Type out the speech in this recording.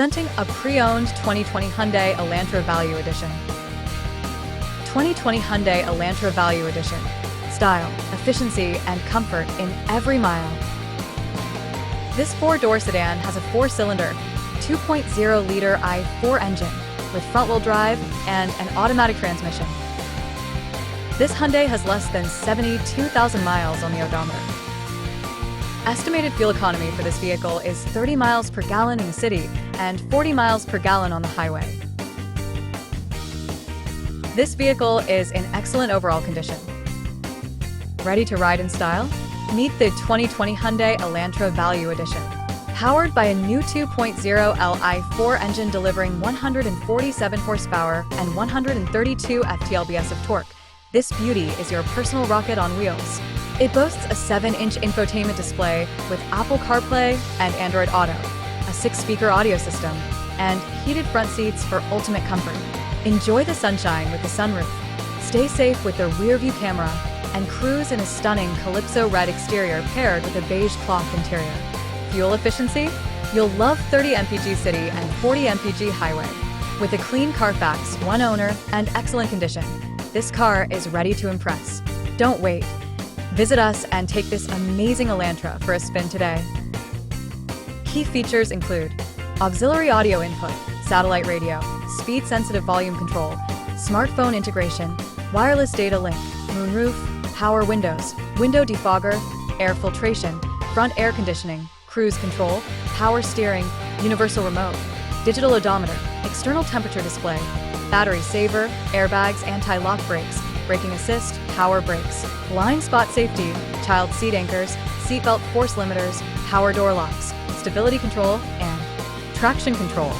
Presenting a pre-owned 2020 Hyundai ELANTRA Value Edition. 2020 Hyundai ELANTRA Value Edition. Style, efficiency, and comfort in every mile. This four-door sedan has a four-cylinder, 2.0-liter i4 engine with front-wheel drive and an automatic transmission. This Hyundai has less than 72,000 miles on the odometer. Estimated fuel economy for this vehicle is 30 miles per gallon in the city and 40 miles per gallon on the highway. This vehicle is in excellent overall condition. Ready to ride in style? Meet the 2020 Hyundai ELANTRA Value Edition. Powered by a new 2.0L i4 engine delivering 147 horsepower and 132 ft-lbs of torque, this beauty is your personal rocket on wheels. It boasts a 7-inch infotainment display with Apple CarPlay and Android Auto, a 6-speaker audio system, and heated front seats for ultimate comfort. Enjoy the sunshine with the sunroof, stay safe with the rearview camera, and cruise in a stunning Calypso red exterior paired with a beige cloth interior. Fuel efficiency? You'll love 30 mpg city and 40 mpg highway. With a clean Carfax, one owner, and excellent condition, this car is ready to impress. Don't wait. Visit us and take this amazing ELANTRA for a spin today. Key features include auxiliary audio input, satellite radio, speed-sensitive volume control, smartphone integration, wireless data link, moonroof, power windows, window defogger, air filtration, front air conditioning, cruise control, power steering, universal remote, digital odometer, external temperature display, battery saver, airbags, anti-lock brakes, braking assist, power brakes, blind spot safety, child seat anchors, seatbelt force limiters, power door locks, stability control, and traction control.